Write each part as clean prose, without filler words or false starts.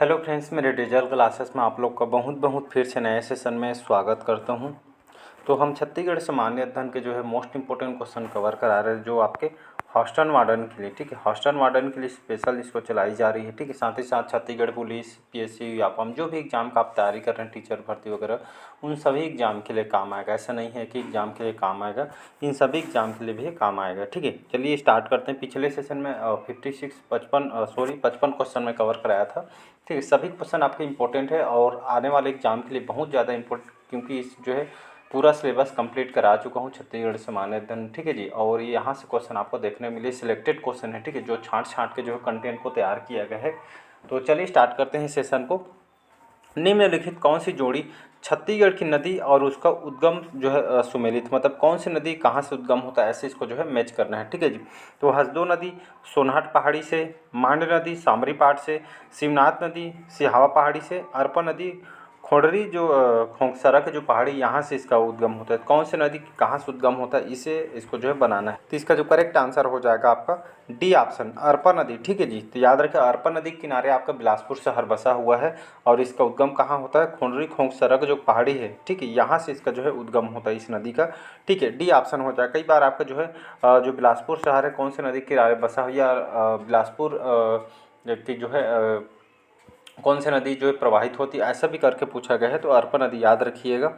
Hello friends, मेरे digital classes में आप लोग का बहुत बहुत फिर से नए सेशन में स्वागत करता हूं। तो हम छत्तीसगढ़ सामान्य अध्ययन के जो है मोस्ट इंपॉर्टेंट क्वेश्चन कवर करा रहे हैं, जो आपके हॉस्टल वार्डन के लिए, ठीक है। हॉस्टल वार्डन के लिए स्पेशल इसको चलाई जा रही है, ठीक है। साथ ही साथ छत्तीसगढ़ पुलिस, पीएससी, व्यापम, जो भी एग्जाम का आप तैयारी कर रहे हैं, टीचर भर्ती वगैरह, उन सभी एग्जाम के लिए काम आएगा। ऐसा नहीं है कि एग्जाम के लिए काम आएगा, इन सभी एग्जाम के लिए भी काम आएगा, ठीक है। चलिए स्टार्ट करते हैं। पिछले सेशन में 55 क्वेश्चन में कवर कराया था, ठीक है। सभी क्वेश्चन आपके इंपॉर्टेंट है और आने वाले एग्जाम के लिए बहुत ज़्यादा इंपॉर्टेंट, क्योंकि इस जो है पूरा सिलेबस कंप्लीट करा चुका हूँ छत्तीसगढ़ सामान्य अध्ययन, ठीक है जी। और यहाँ से क्वेश्चन आपको देखने मिले, सिलेक्टेड क्वेश्चन है, ठीक है, जो छाँट छाँट के जो है कंटेंट को तैयार किया गया है। तो चलिए स्टार्ट करते हैं सेशन को। निम्नलिखित कौन सी जोड़ी छत्तीसगढ़ की नदी और उसका उद्गम जो है सुमेलित, मतलब कौन सी नदी कहाँ से उद्गम होता है, ऐसे इसको जो है मैच करना है, ठीक है जी। तो हसदो नदी सोनहट पहाड़ी से, मांड नदी सामरीपाट से, शिवनाथ नदी सिहावा पहाड़ी से, अरपा नदी खोडरी जो खोंकसरा के जो पहाड़ी, यहाँ से इसका उद्गम होता है। कौन सी नदी कहाँ से उद्गम होता है, इसे इसको जो है बनाना है। तो इसका जो करेक्ट आंसर हो जाएगा आपका डी ऑप्शन, अरपा नदी, ठीक है जी। तो याद रखें, अरपा नदी के किनारे आपका बिलासपुर शहर बसा हुआ है और इसका उद्गम कहाँ होता है, खोंडरी खोंकसरा का जो पहाड़ी है, ठीक है, यहाँ से इसका जो है उद्गम होता है इस नदी का, ठीक है। डी ऑप्शन हो जाएगा। कई बार आपका जो है जो बिलासपुर शहर है कौन से नदी के किनारे बसा हुआ, या बिलासपुर की जो है कौन सी नदी जो है प्रवाहित होती है, ऐसा भी करके पूछा गया है। तो अरपा नदी याद रखिएगा।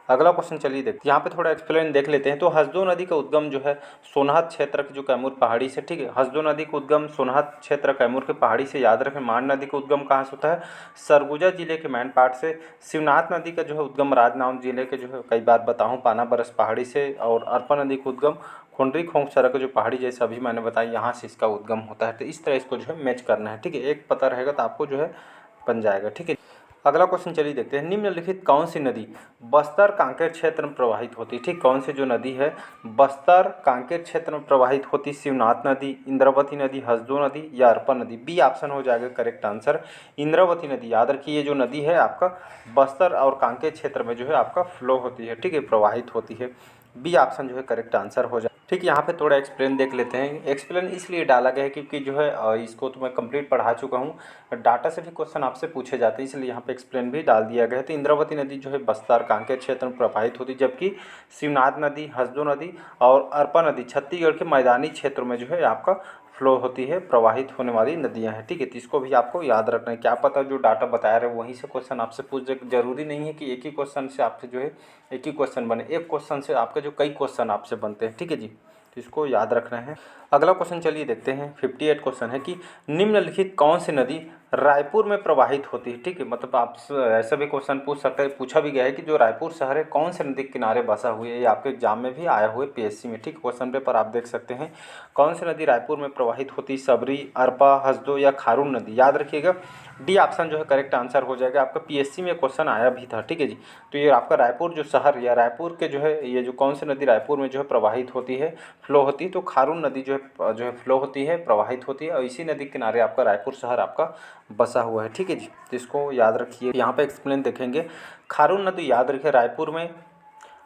अगला क्वेश्चन चलिए देखते हैं, यहाँ पे थोड़ा एक्सप्लेन देख लेते हैं। तो हसदो नदी का उद्गम जो है सोनहत क्षेत्र के जो कैमूर पहाड़ी से, ठीक है। हसदो नदी का उद्गम सोनहत क्षेत्र कैमूर के पहाड़ी से। याद रखें, मांड नदी का उद्गम कहाँ से होता है, सरगुजा जिले के मैनपाट से। शिवनाथ नदी का जो है उद्गम राजनांदगांव जिले के जो है कई बार बताऊँ पाना बरस पहाड़ी से। और अरपा नदी का उद्गम खोंडरी खोंकसरा का जो पहाड़ी, जैसे अभी मैंने बताया, यहाँ से इसका उद्गम होता है। तो इस तरह इसको जो है मैच करना है, ठीक है। एक पता रहेगा तो आपको जो है बन जाएगा, ठीक है। अगला क्वेश्चन चलिए देखते हैं। निम्नलिखित कौन सी नदी बस्तर कांकेर क्षेत्र में प्रवाहित होती है, ठीक। कौन सी जो नदी है बस्तर कांकेर क्षेत्र में प्रवाहित होती, शिवनाथ नदी, इंद्रावती नदी, हसदो नदी या अरपा नदी। बी ऑप्शन हो जाएगा करेक्ट आंसर, इंद्रावती नदी। याद रखिए, ये जो नदी है आपका बस्तर और कांकेर क्षेत्र में जो है आपका फ्लो होती है, ठीक है, प्रवाहित होती है। बी ऑप्शन जो है करेक्ट आंसर हो जाए, ठीक। यहाँ पे थोड़ा एक्सप्लेन देख लेते हैं। एक्सप्लेन इसलिए डाला गया है क्योंकि जो है इसको तो मैं कंप्लीट पढ़ा चुका हूँ, डाटा से भी क्वेश्चन आपसे पूछे जाते हैं, इसलिए यहाँ पे एक्सप्लेन भी डाल दिया गया है। तो इंद्रावती नदी जो है बस्तर कांकेर क्षेत्र में प्रवाहित होती है, जबकि शिवनाथ नदी, हसदो नदी और अरपा नदी छत्तीसगढ़ के मैदानी क्षेत्रों में जो है आपका फ्लो होती है, प्रवाहित होने वाली नदियाँ हैं, ठीक है। तो इसको भी आपको याद रखना है। क्या पता जो डाटा बता रहे हैं वहीं से क्वेश्चन आपसे पूछ दे, जरूरी नहीं है कि एक ही क्वेश्चन से आपसे जो है एक ही क्वेश्चन बने, एक क्वेश्चन से आपके जो कई क्वेश्चन आपसे बनते हैं, ठीक है जी। तो इसको याद रखना है। अगला क्वेश्चन चलिए देखते हैं। 58 क्वेश्चन है कि निम्नलिखित कौन सी नदी रायपुर में प्रवाहित होती है, ठीक है। मतलब आप ऐसा भी क्वेश्चन पूछ सकते हैं, पूछा भी गया है कि जो रायपुर शहर है कौन से नदी के किनारे बसा हुआ है। ये आपके एग्जाम में भी आया हुआ है, पीएससी में, ठीक। क्वेश्चन पेपर आप देख सकते हैं। कौन सी नदी रायपुर में प्रवाहित होती, सबरी, अरपा, हसदो या खारून नदी। याद रखिएगा, डी ऑप्शन जो है करेक्ट आंसर हो जाएगा। आपका पीएससी में क्वेश्चन आया भी था, ठीक है जी। तो ये आपका रायपुर जो शहर या रायपुर के जो है ये जो कौन सी नदी रायपुर में जो है प्रवाहित होती है, फ्लो होती है, तो खारून नदी जो है फ्लो होती है, प्रवाहित होती है। और इसी नदी के किनारे आपका रायपुर शहर आपका बसा हुआ है, ठीक है जी। तो इसको याद रखिए। यहाँ पे एक्सप्लेन देखेंगे। खारून नदी याद रखिए रायपुर में,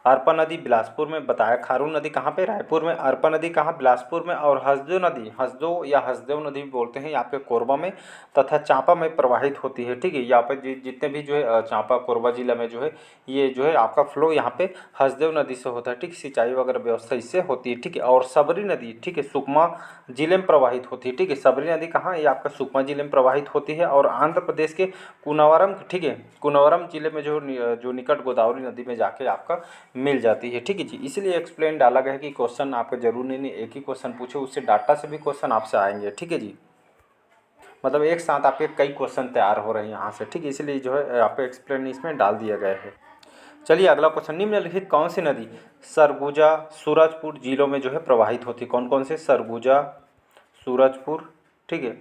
अरपा नदी बिलासपुर में। बताया खारून नदी कहाँ पे, रायपुर में। अरपा नदी कहाँ, बिलासपुर में। और हसदो नदी, हसदो या हसदेव नदी भी बोलते हैं, यहाँ पे कोरबा में तथा चांपा में प्रवाहित होती है, ठीक है। यहाँ पे जितने भी जो है चांपा कोरबा जिला में जो है ये जो है आपका फ्लो यहाँ पे हसदेव नदी से होता है, ठीक। सिंचाई वगैरह व्यवस्था इससे होती है, ठीक है। और सबरी नदी, ठीक है, सुकमा जिले में प्रवाहित होती है, ठीक है। सबरी नदी कहाँ, ये आपका सुकमा जिले में प्रवाहित होती है। और आंध्र प्रदेश के कुनावरम, ठीक है, कुनावरम जिले में जो निकट गोदावरी नदी में जाके आपका मिल जाती है, ठीक है जी। इसलिए एक्सप्लेन डाला गया है कि क्वेश्चन आपका जरूरी नहीं एक ही क्वेश्चन पूछे, उससे डाटा से भी क्वेश्चन आपसे आएंगे, ठीक है जी। मतलब एक साथ आपके कई क्वेश्चन तैयार हो रहे हैं यहाँ से, ठीक है। इसलिए जो है आपको एक्सप्लेन इसमें डाल दिया गया है। चलिए अगला क्वेश्चन। निम्नलिखित कौन सी नदी सरगुजा सूरजपुर जिलों में जो है प्रवाहित होती है। कौन कौन से, सरगुजा, सूरजपुर, ठीक है।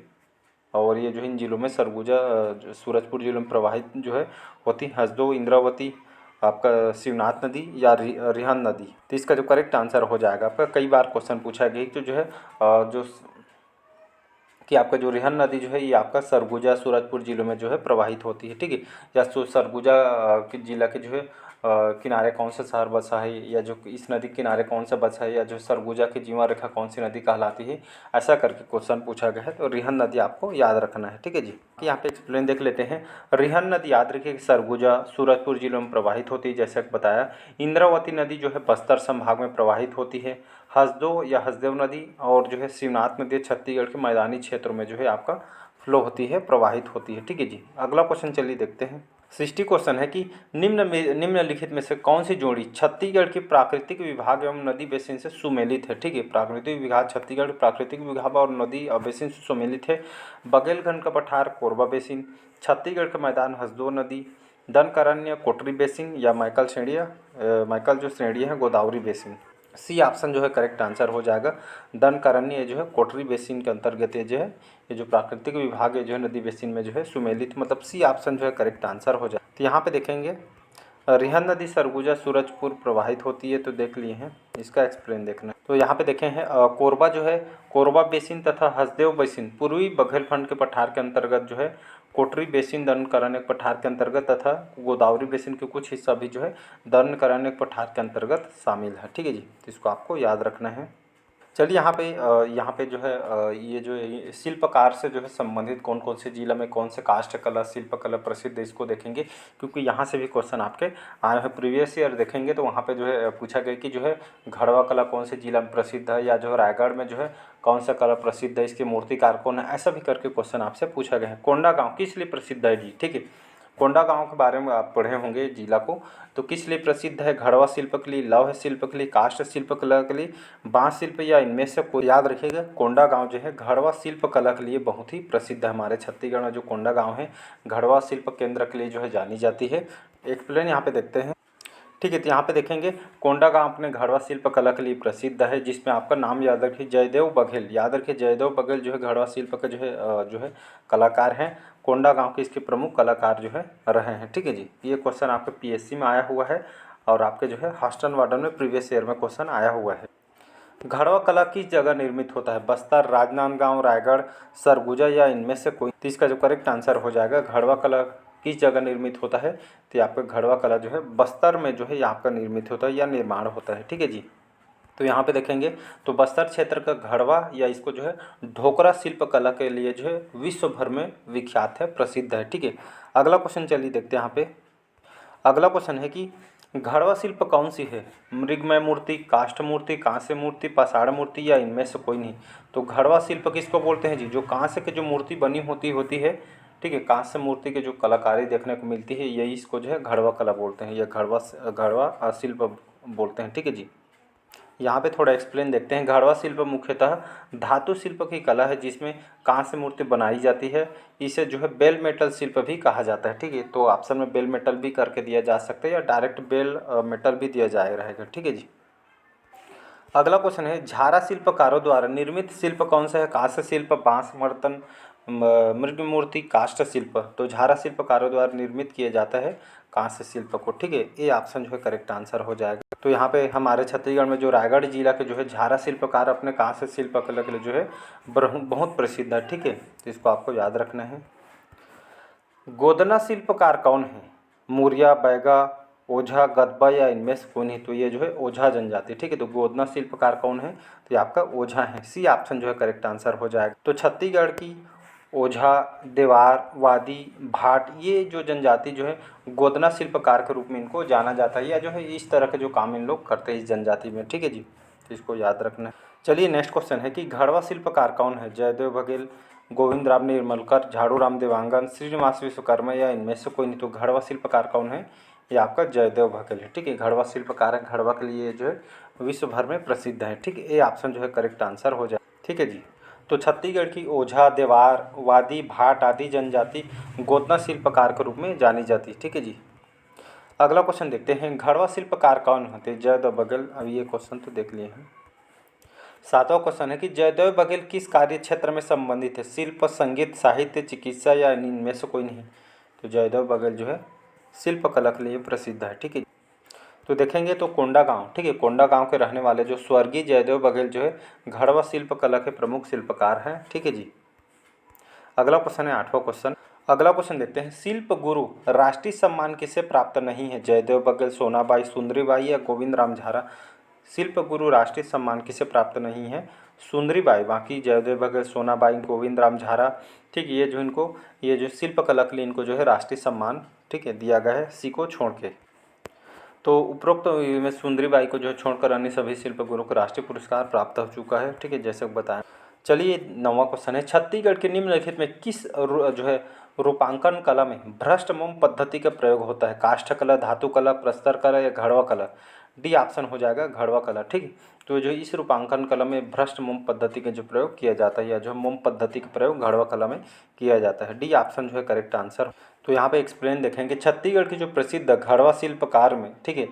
और ये जो इन जिलों में सरगुजा सूरजपुर जिलों में प्रवाहित जो है होती, हसदो, इंद्रावती, आपका शिवनाथ नदी या रिहंद नदी। तो इसका जो करेक्ट आंसर हो जाएगा आपका, कई बार क्वेश्चन पूछा गया तो जो है जो कि आपका जो रिहंद नदी जो है ये आपका सरगुजा सूरजपुर जिलों में जो है प्रवाहित होती है, ठीक है। या सरगुजा के जिला के जो है किनारे कौन सा शहर बसा है, या जो इस नदी के किनारे कौन सा बसा है, या जो सरगुजा की जीवा रेखा कौन सी नदी कहलाती है, ऐसा करके क्वेश्चन पूछा गया है। तो रिहन नदी आपको याद रखना है, ठीक है जी। यहाँ पे एक्सप्लेन देख लेते हैं। रिहन नदी याद रखिए कि सरगुजा सूरजपुर जिलों में प्रवाहित होती है, जैसे बताया। इंद्रावती नदी जो है बस्तर संभाग में प्रवाहित होती है। हसदो या हसदेव नदी और जो है शिवनाथ नदी छत्तीसगढ़ के मैदानी क्षेत्रों में जो है आपका फ्लो होती है, प्रवाहित होती है, ठीक है जी। अगला क्वेश्चन चलिए देखते हैं। 60 क्वेश्चन है कि निम्नलिखित में से कौन सी जोड़ी छत्तीसगढ़ के प्राकृतिक विभाग एवं नदी बेसिन से सुमेलित है, ठीक है। प्राकृतिक विभाग छत्तीसगढ़ प्राकृतिक विभाग और नदी बेसिन से सुमेलित है। बघेलखंड का पठार कोरबा बेसिन, छत्तीसगढ़ का मैदान हसदो नदी, दनकरण्य कोटरी बेसिन, या मैकल जो श्रेणी है गोदावरी बेसिन। सी ऑप्शन जो है करेक्ट आंसर हो जाएगा। दनकरण्य जो है कोटरी बेसिन के अंतर्गत ये जो है, ये जो प्राकृतिक विभाग है जो है नदी बेसिन में जो है सुमेलित, मतलब सी ऑप्शन जो है करेक्ट आंसर हो जाए। तो यहाँ पे देखेंगे रिहन नदी सरगुजा सूरजपुर प्रवाहित होती है, तो देख लिए हैं, इसका एक्सप्लेन देखना है। तो यहाँ पे देखे हैं कोरबा जो है कोरबा बेसिन तथा हसदेव बेसिन पूर्वी बघेलखंड के पठार के अंतर्गत जो है, कोटरी बेसिन दनकरण्य पठार के अंतर्गत तथा गोदावरी बेसिन के कुछ हिस्सा भी जो है दनकरण्य पठार के अंतर्गत शामिल है, ठीक है जी। तो इसको आपको याद रखना है। चलिए यहाँ पे जो है ये जो शिल्पकार से जो है संबंधित कौन कौन से जिला में कौन से काष्ठ कला शिल्पकला प्रसिद्ध है, इसको देखेंगे, क्योंकि यहाँ से भी क्वेश्चन आपके आए हैं। प्रीवियस ईयर देखेंगे तो वहाँ पे जो है पूछा गया कि जो है घड़वा कला कौन से जिला में प्रसिद्ध है, या जो है रायगढ़ में जो है कौन सा कला प्रसिद्ध है, इसके मूर्तिकार कौन है, ऐसा भी करके क्वेश्चन आपसे पूछा गया है। कोंडागांव किस लिए प्रसिद्ध है जी, ठीक है। कोंडागांव के बारे में आप पढ़े होंगे जिला को, तो किस लिए प्रसिद्ध है? घड़वा शिल्प के लिए, लौह शिल्प के लिए, काष्ठ शिल्प कला के लिए, बांस शिल्प, या इनमें से कोई। याद रखिएगा कोंडागांव जो है घड़वा शिल्प कला के लिए बहुत ही प्रसिद्ध है। हमारे छत्तीसगढ़ में जो कोंडागांव है घड़वा शिल्प केंद्र के लिए जो है जानी जाती है। एक्सप्लेन यहाँ पे देखते हैं, ठीक है। तो यहाँ पे देखेंगे कोंडागांव अपने घड़वा शिल्प कला के लिए प्रसिद्ध है, जिसमें आपका नाम याद रखिए जयदेव बघेल। याद रखिए जयदेव बघेल जो है घड़वा शिल्प का जो है कलाकार हैं। कोंडागांव के इसके प्रमुख कलाकार जो है रहे हैं, ठीक है जी। ये क्वेश्चन आपके पीएससी में आया हुआ है और आपके जो है हॉस्टन वार्डन में प्रीवियस ईयर में क्वेश्चन आया हुआ है। घड़वा कला किस जगह निर्मित होता है? बस्तर, राजनांदगांव, रायगढ़, सरगुजा, या इनमें से कोई। तो इसका जो करेक्ट आंसर हो जाएगा घड़वा कला किस जगह निर्मित होता है, तो आपका घड़वा कला जो है बस्तर में जो है यहाँ पर निर्मित होता है या निर्माण होता है, ठीक है जी। तो यहाँ पे देखेंगे तो बस्तर क्षेत्र का घड़वा या इसको जो है ढोकरा शिल्प कला के लिए जो है विश्व भर में विख्यात है, प्रसिद्ध है, ठीक है। अगला क्वेश्चन चलिए देखते हैं। यहाँ पे अगला क्वेश्चन है कि घड़वा शिल्प कौन सी है? मृगमय मूर्ति, काष्ठ मूर्ति, कांस्य मूर्ति, पाषाण मूर्ति, या इनमें से कोई नहीं। तो घड़वा शिल्प किसको बोलते हैं जी? जो कांस्य की जो मूर्ति बनी होती है, ठीक है। कांस्य मूर्ति की जो कलाकारी देखने को मिलती है यही इसको जो है घड़वा कला बोलते हैं, या घड़वा शिल्प बोलते हैं, ठीक है जी। यहाँ पे थोड़ा एक्सप्लेन देखते हैं। घड़वा शिल्प मुख्यतः धातु शिल्प की कला है जिसमें कांस्य मूर्ति बनाई जाती है। इसे जो है बेल मेटल शिल्प भी कहा जाता है, ठीक है। तो ऑप्शन में बेल मेटल भी करके दिया जा सकता है या डायरेक्ट बेल मेटल भी दिया जाएगा रहेगा, ठीक है जी। अगला क्वेश्चन है झारा शिल्पकारों द्वारा निर्मित शिल्प कौन सा है? कांस्य शिल्प, बांस बर्तन, मृग मूर्ति, काष्ठ शिल्प। तो झारा शिल्पकारों द्वारा निर्मित किया जाता है कांस्य शिल्प को, ठीक है। ये ऑप्शन जो है करेक्ट आंसर हो जाएगा। तो यहाँ पे हमारे छत्तीसगढ़ में जो रायगढ़ जिला के जो है झारा शिल्पकार अपने कांस्य शिल्प कला के लिए जो है बहुत प्रसिद्ध है, ठीक है। तो इसको आपको याद रखना है। गोदना शिल्पकार कौन है? मुरिया, बैगा, ओझा, गदबा, या इनमें से कोई नहीं। तो ये जो है ओझा जनजाति, ठीक है। तो गोदना शिल्पकार कौन है? तो ये आपका ओझा है। सी ऑप्शन जो है करेक्ट आंसर हो जाएगा। तो छत्तीसगढ़ की ओझा, देवार, वादी, भाट, ये जो जनजाति जो है गोदना शिल्पकार के रूप में इनको जाना जाता है, या जो है इस तरह के जो काम इन लोग करते हैं इस जनजाति में, ठीक है जी। तो इसको याद रखना है। चलिए नेक्स्ट क्वेश्चन है कि घड़वा शिल्पकार कौन है? जयदेव बघेल, गोविंद राम निर्मलकर, झाड़ू राम देवांगन, श्रीनिवास विश्वकर्मा, या इनमें से कोई नहीं। तो घड़वा शिल्पकार कौन है? ये आपका जयदेव बघेल है, ठीक है। घड़वा शिल्पकार है, घड़वा के लिए जो है विश्व भर में प्रसिद्ध है, ठीक है। ये ऑप्शन जो है करेक्ट आंसर हो जाए, ठीक है जी। तो छत्तीसगढ़ की ओझा, देवार, वादी, भाट आदि जनजाति गोदना शिल्पकार के रूप में जानी जाती है, ठीक है जी। अगला क्वेश्चन देखते हैं। घड़वा शिल्पकार कौन होते हैं? जयदेव बघेल। अब ये क्वेश्चन तो देख लिए हैं। 7वां क्वेश्चन है कि जयदेव बघेल किस कार्य क्षेत्र में संबंधित है? शिल्प, संगीत, साहित्य, चिकित्सा, या इनमें से कोई नहीं। तो जयदेव बघेल जो है शिल्प कला के लिए प्रसिद्ध है, ठीक है। तो देखेंगे तो कोंडागांव, ठीक है, कोंडागांव के रहने वाले जो स्वर्गीय जयदेव बघेल जो है घड़वा शिल्प कला के प्रमुख शिल्पकार हैं, ठीक है जी। अगला क्वेश्चन है 8वां क्वेश्चन। अगला क्वेश्चन देखते हैं, शिल्प गुरु राष्ट्रीय सम्मान किसे प्राप्त नहीं है? जयदेव बघेल, सोनाबाई, सुंदरीबाई या गोविंद राम झारा? शिल्प गुरु राष्ट्रीय सम्मान किसे प्राप्त नहीं है? सुंदरीबाई। बाकी जयदेव बघेल, सोनाबाई, गोविंद राम झारा, ठीक, ये जो शिल्प कला के लिए इनको जो है राष्ट्रीय सम्मान, ठीक है, दिया गया है, सी को छोड़ के। तो उपरोक्त में सुंदरीबाई को जो है छोड़कर अन्य सभी शिल्प गुरु को राष्ट्रीय पुरस्कार प्राप्त हो चुका है, ठीक है, जैसे बताया। चलिए 9वां क्वेश्चन है, छत्तीसगढ़ के निम्नलिखित में किस जो है रूपांकन कला में भ्रष्ट मोम पद्धति का प्रयोग होता है? काष्ठ कला, धातु कला, प्रस्तर कला या घड़वा कला? डी ऑप्शन हो जाएगा घड़वा कला, ठीक है। तो जो इस रूपांकन कला में भ्रष्ट मोम पद्धति का जो प्रयोग किया जाता है, या जो मोम पद्धति का प्रयोग घड़वा कला में किया जाता है, डी ऑप्शन जो है करेक्ट आंसर। तो यहाँ पे एक्सप्लेन देखेंगे, छत्तीसगढ़ के जो प्रसिद्ध घड़वा शिल्पकार में, ठीक है,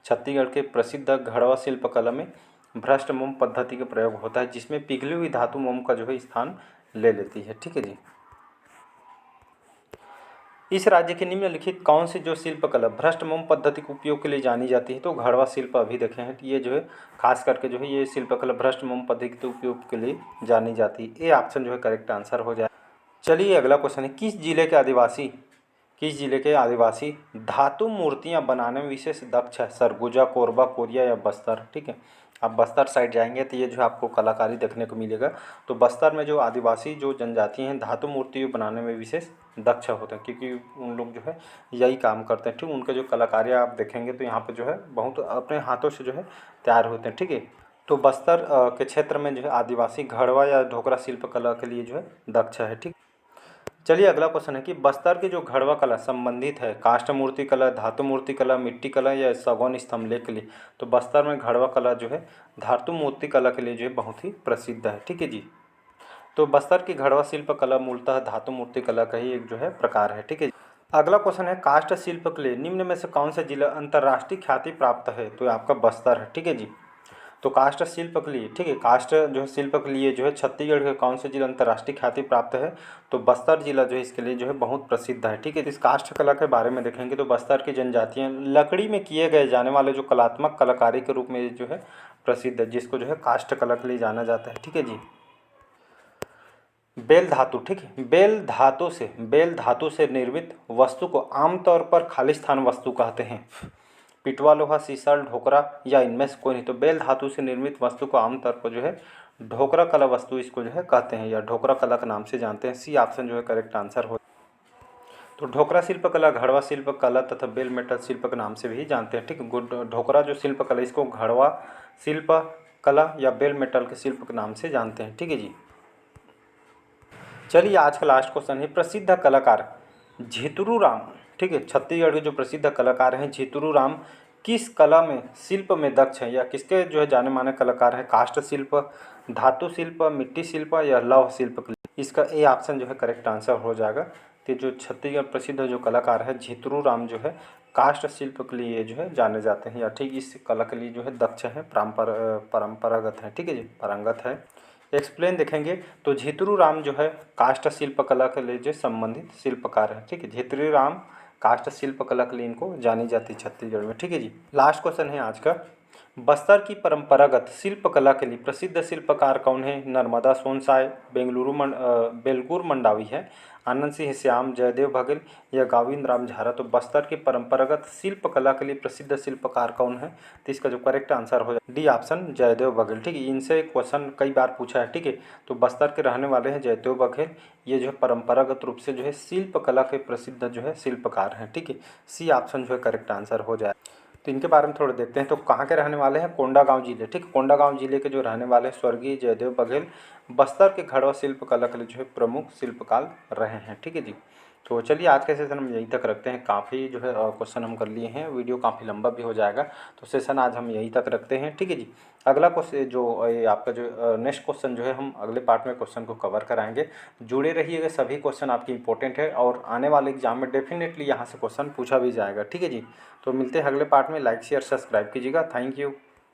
छत्तीसगढ़ के प्रसिद्ध घड़वा शिल्प कला में भ्रष्ट मोम पद्धति का प्रयोग होता है, जिसमें पिघली हुई धातु मोम का जो है स्थान ले लेती है, ठीक है जी। इस राज्य के निम्नलिखित कौन सी जो शिल्पकला भ्रष्ट मोम पद्धति के उपयोग के लिए जानी जाती है? तो घड़वा शिल्प अभी देखे हैं, ये जो है खास करके जो है ये शिल्पकला भ्रष्ट मोम पद्धति के उपयोग के लिए जानी जाती है। ए ऑप्शन जो है करेक्ट आंसर हो जाए। चलिए अगला क्वेश्चन है, किस जिले के आदिवासी धातु मूर्तियां बनाने में विशेष दक्ष है? सरगुजा, कोरबा, कोरिया या बस्तर? ठीक है, आप बस्तर साइड जाएंगे तो ये जो है आपको कलाकारी देखने को मिलेगा। तो बस्तर में जो आदिवासी जो जनजाति हैं धातु मूर्ति बनाने में विशेष दक्ष होते हैं, क्योंकि उन लोग जो है यही काम करते हैं, ठीक। उनके जो कलाकारी आप देखेंगे तो यहाँ पे जो है बहुत अपने हाथों से जो है तैयार होते हैं, ठीक है। तो बस्तर के क्षेत्र में जो है आदिवासी घड़वा या ढोकरा शिल्प कला के लिए जो है दक्ष है, ठीक। चलिए अगला क्वेश्चन है कि बस्तर की जो घड़वा कला संबंधित है काष्ठ मूर्ति कला, धातु मूर्ति कला, मिट्टी कला या सगौन स्तंभ लेख के लिए? तो बस्तर में घड़वा कला जो है धातु मूर्ति कला के लिए जो है बहुत ही प्रसिद्ध है, ठीक है जी। तो बस्तर की घड़वा शिल्प कला मूलतः धातु मूर्ति कला का ही एक जो है प्रकार है, ठीक है। अगला क्वेश्चन है, काष्ठ शिल्प के लिए निम्न में से कौन सा जिला अंतर्राष्ट्रीय ख्याति प्राप्त है? तो आपका बस्तर है, ठीक है जी। तो काष्ठ शिल्प के लिए, ठीक है, काष्ठ जो है शिल्प के लिए जो है छत्तीसगढ़ के कौन से जिला अंतर्राष्ट्रीय ख्याति प्राप्त है? तो बस्तर जिला जो है इसके लिए जो है बहुत प्रसिद्ध है, ठीक है। इस काष्ठ कला के बारे में देखेंगे तो बस्तर की जनजातियाँ लकड़ी में किए गए जाने वाले जो कलात्मक कलाकारी के रूप में जो है प्रसिद्ध है, जिसको जो है काष्ठ कला के लिए जाना जाता है, ठीक है जी। बेल धातु, ठीक है, बेल धातु से निर्मित वस्तु को आमतौर पर खालिस्तान वस्तु कहते हैं। पिटवा, लोहा, सीसल, ढोकरा या इनमें से कोई नहीं। तो बेल धातु से निर्मित वस्तु को आमतौर पर जो है ढोकरा कला वस्तु इसको जो है कहते हैं, या ढोकरा कला के नाम से जानते हैं। सी ऑप्शन जो है करेक्ट आंसर हो। तो ढोकरा शिल्प कला घड़वा शिल्प कला तथा बेल मेटल शिल्प के नाम से भी जानते हैं, ठीक है। ढोकरा जो शिल्प कला इसको घड़वा शिल्प कला या बेल मेटल के शिल्प के नाम से जानते हैं, ठीक है जी। चलिए आज का लास्ट क्वेश्चन है, प्रसिद्ध कलाकार झितरू राम, ठीक है, छत्तीसगढ़ के जो प्रसिद्ध कलाकार हैं झितरू राम किस कला में शिल्प में दक्ष हैं, या किसके जो है जाने माने कलाकार हैं? काष्ठ शिल्प, धातु शिल्प, मिट्टी शिल्प या लौह शिल्प के लिए? इसका ए ऑप्शन जो है करेक्ट आंसर हो जाएगा। तो जो छत्तीसगढ़ प्रसिद्ध जो कलाकार है झितरू राम जो है काष्ठ शिल्प के लिए जो है जाने जाते हैं, या ठीक इस कला के लिए जो है दक्ष है, परंपरागत है, ठीक है जी, पारंगत है। एक्सप्लेन देखेंगे तो झितरू राम जो है काष्ठ शिल्प कला के लिए जो संबंधित शिल्पकार है, ठीक है। झितरू राम काष्ठ शिल्प कला के लिए इनको जानी जाती है छत्तीसगढ़ में, ठीक है जी। लास्ट क्वेश्चन है आज का, बस्तर की परंपरागत शिल्प कला के लिए प्रसिद्ध शिल्पकार कौन है? नर्मदा सोनसाय, बेलगुर मंडावी है, आनंद सिंह श्याम, जयदेव बघेल या गोविंद राम झारा? तो बस्तर की परंपरागत शिल्प कला के लिए प्रसिद्ध शिल्पकार कौन है? तो इसका जो करेक्ट आंसर हो जाए डी ऑप्शन जयदेव बघेल, ठीक है। इनसे क्वेश्चन कई बार पूछा है, ठीक है। तो बस्तर के रहने वाले हैं जयदेव बघेल, ये जो है परंपरागत रूप से जो है शिल्प कला के प्रसिद्ध जो है शिल्पकार हैं, ठीक है। सी ऑप्शन जो है करेक्ट आंसर हो जाए। तो इनके बारे में थोड़ा देखते हैं। तो कहाँ के रहने वाले हैं? कोंडागांव जिले, ठीक, कोंडागांव जिले के जो रहने वाले हैं स्वर्गीय जयदेव बघेल बस्तर के घड़वा शिल्प कला के लिए जो है प्रमुख शिल्पकार रहे हैं, ठीक है जी। तो चलिए आज के सेशन हम यहीं तक रखते हैं, काफ़ी जो है क्वेश्चन हम कर लिए हैं, वीडियो काफ़ी लंबा भी हो जाएगा, तो सेशन आज हम यहीं तक रखते हैं, ठीक है जी। अगला क्वेश्चन जो ये आपका जो नेक्स्ट क्वेश्चन जो है हम अगले पार्ट में क्वेश्चन को कवर कराएंगे। जुड़े रहिएगा, सभी क्वेश्चन आपकी इंपॉर्टेंट है और आने वाले एग्जाम में डेफिनेटली यहाँ से क्वेश्चन पूछा भी जाएगा, ठीक है जी। तो मिलते हैं अगले पार्ट में, लाइक शेयर सब्सक्राइब कीजिएगा, थैंक यू।